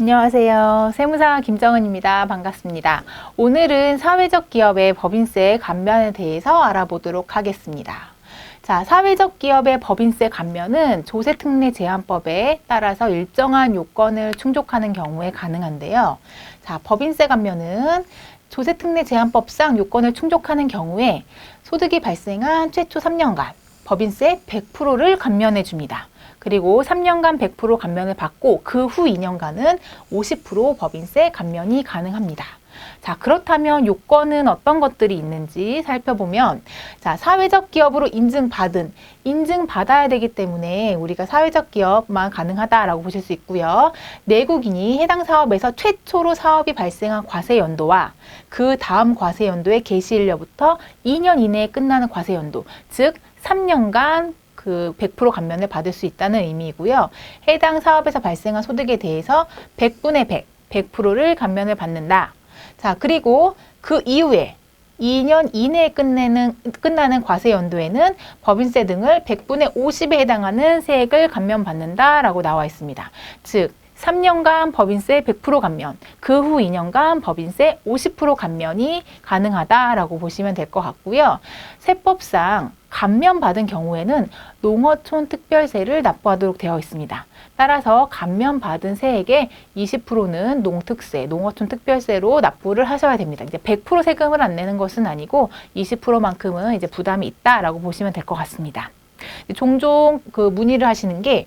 안녕하세요. 세무사 김정은입니다. 반갑습니다. 오늘은 사회적 기업의 법인세 감면에 대해서 알아보도록 하겠습니다. 자, 사회적 기업의 법인세 감면은 조세특례제한법에 따라서 일정한 요건을 충족하는 경우에 가능한데요. 자, 법인세 감면은 조세특례제한법상 요건을 충족하는 경우에 소득이 발생한 최초 3년간 법인세 100%를 감면해 줍니다. 그리고 3년간 100% 감면을 받고 그 후 2년간은 50% 법인세 감면이 가능합니다. 자, 그렇다면 요건은 어떤 것들이 있는지 살펴보면, 자, 사회적 기업으로 인증받아야 되기 때문에 우리가 사회적 기업만 가능하다라고 보실 수 있고요. 내국인이 해당 사업에서 최초로 사업이 발생한 과세 연도와 그 다음 과세 연도의 개시일로부터 2년 이내에 끝나는 과세 연도, 즉 3년간 100% 감면을 받을 수 있다는 의미이고요. 해당 사업에서 발생한 소득에 대해서 100분의 100%를 감면을 받는다. 자, 그리고 그 이후에 2년 이내에 끝나는 과세 연도에는 법인세 등을 100분의 50에 해당하는 세액을 감면받는다라고 나와 있습니다. 즉, 3년간 법인세 100% 감면, 그 후 2년간 법인세 50% 감면이 가능하다라고 보시면 될 것 같고요. 세법상 감면받은 경우에는 농어촌 특별세를 납부하도록 되어 있습니다. 따라서 감면받은 세액의 20%는 농특세, 농어촌 특별세로 납부를 하셔야 됩니다. 이제 100% 세금을 안 내는 것은 아니고 20%만큼은 이제 부담이 있다라고 보시면 될 것 같습니다. 종종 문의를 하시는 게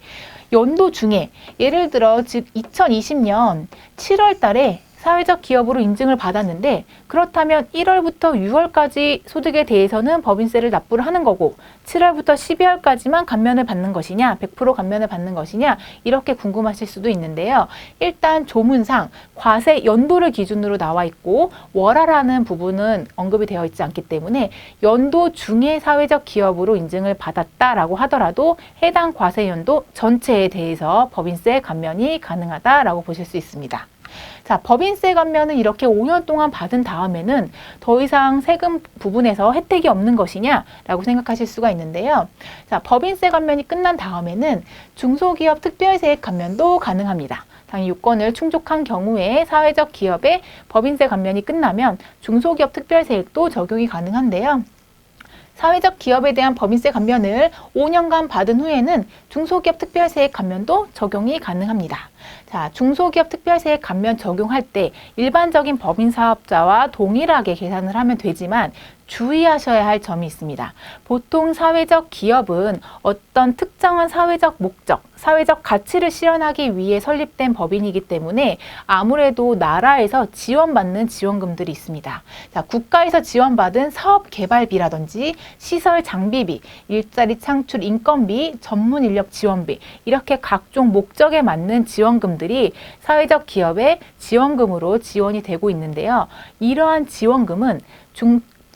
연도 중에, 예를 들어 즉 2020년 7월 달에 사회적 기업으로 인증을 받았는데, 그렇다면 1월부터 6월까지 소득에 대해서는 법인세를 납부를 하는 거고 7월부터 12월까지만 감면을 받는 것이냐, 100% 감면을 받는 것이냐, 이렇게 궁금하실 수도 있는데요. 일단 조문상 과세 연도를 기준으로 나와 있고 월하라는 부분은 언급이 되어 있지 않기 때문에 연도 중에 사회적 기업으로 인증을 받았다라고 하더라도 해당 과세 연도 전체에 대해서 법인세 감면이 가능하다라고 보실 수 있습니다. 자, 법인세 감면은 이렇게 5년 동안 받은 다음에는 더 이상 세금 부분에서 혜택이 없는 것이냐라고 생각하실 수가 있는데요. 자, 법인세 감면이 끝난 다음에는 중소기업 특별세액 감면도 가능합니다. 당연히 요건을 충족한 경우에 사회적 기업의 법인세 감면이 끝나면 중소기업 특별세액도 적용이 가능한데요. 사회적 기업에 대한 법인세 감면을 5년간 받은 후에는 중소기업 특별세액 감면도 적용이 가능합니다. 자, 중소기업 특별세액 감면 적용할 때 일반적인 법인사업자와 동일하게 계산을 하면 되지만 주의하셔야 할 점이 있습니다. 보통 사회적 기업은 어떤 특정한 사회적 목적, 사회적 가치를 실현하기 위해 설립된 법인이기 때문에 아무래도 나라에서 지원받는 지원금들이 있습니다. 자, 국가에서 지원받은 사업 개발비라든지 시설 장비비, 일자리 창출 인건비, 전문 인력 지원비, 이렇게 각종 목적에 맞는 지원금들이 사회적 기업의 지원금으로 지원이 되고 있는데요. 이러한 지원금은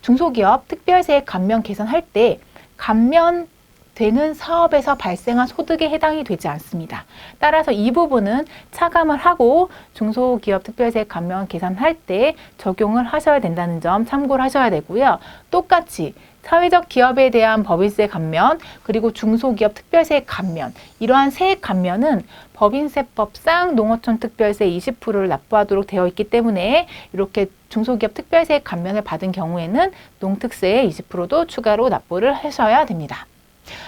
중소기업 특별세액 감면 계산할 때 감면되는 사업에서 발생한 소득에 해당이 되지 않습니다. 따라서 이 부분은 차감을 하고 중소기업 특별세액 감면 계산할 때 적용을 하셔야 된다는 점 참고를 하셔야 되고요. 똑같이 사회적 기업에 대한 법인세 감면, 그리고 중소기업 특별세액 감면, 이러한 세액 감면은 법인세법상 농어촌 특별세 20%를 납부하도록 되어 있기 때문에 이렇게 중소기업 특별세액 감면을 받은 경우에는 농특세의 20%도 추가로 납부를 하셔야 됩니다.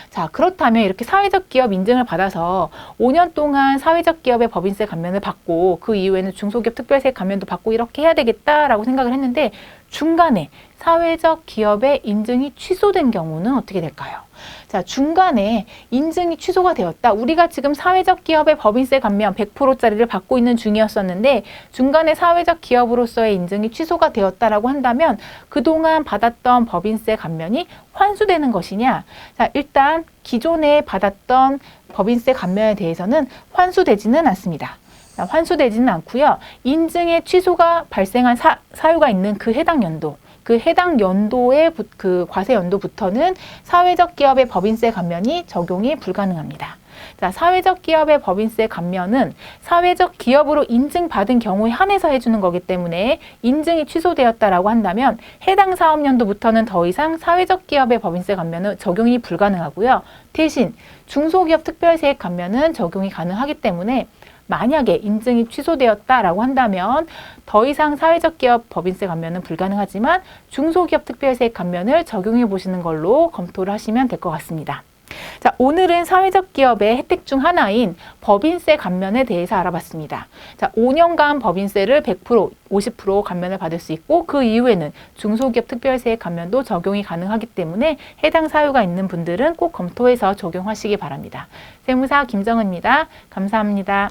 자, 그렇다면 이렇게 사회적 기업 인증을 받아서 5년 동안 사회적 기업의 법인세 감면을 받고 그 이후에는 중소기업 특별세 감면도 받고 이렇게 해야 되겠다라고 생각을 했는데, 중간에 사회적 기업의 인증이 취소된 경우는 어떻게 될까요? 자, 중간에 인증이 취소가 되었다. 우리가 지금 사회적 기업의 법인세 감면 100%짜리를 받고 있는 중이었었는데 중간에 사회적 기업으로서의 인증이 취소가 되었다라고 한다면 그동안 받았던 법인세 감면이 환수되는 것이냐? 자, 일단 기존에 받았던 법인세 감면에 대해서는 환수되지는 않습니다. 환수되지는 않고요. 인증의 취소가 발생한 사유가 있는 그 해당 연도의 그 과세 연도부터는 사회적 기업의 법인세 감면이 적용이 불가능합니다. 자, 사회적 기업의 법인세 감면은 사회적 기업으로 인증받은 경우에 한해서 해주는 거기 때문에 인증이 취소되었다라고 한다면 해당 사업연도부터는 더 이상 사회적 기업의 법인세 감면은 적용이 불가능하고요. 대신 중소기업 특별세액 감면은 적용이 가능하기 때문에 만약에 인증이 취소되었다라고 한다면 더 이상 사회적 기업 법인세 감면은 불가능하지만 중소기업 특별세액 감면을 적용해 보시는 걸로 검토를 하시면 될 것 같습니다. 자, 오늘은 사회적 기업의 혜택 중 하나인 법인세 감면에 대해서 알아봤습니다. 자, 5년간 법인세를 100%, 50% 감면을 받을 수 있고 그 이후에는 중소기업 특별세액 감면도 적용이 가능하기 때문에 해당 사유가 있는 분들은 꼭 검토해서 적용하시기 바랍니다. 세무사 김정은입니다. 감사합니다.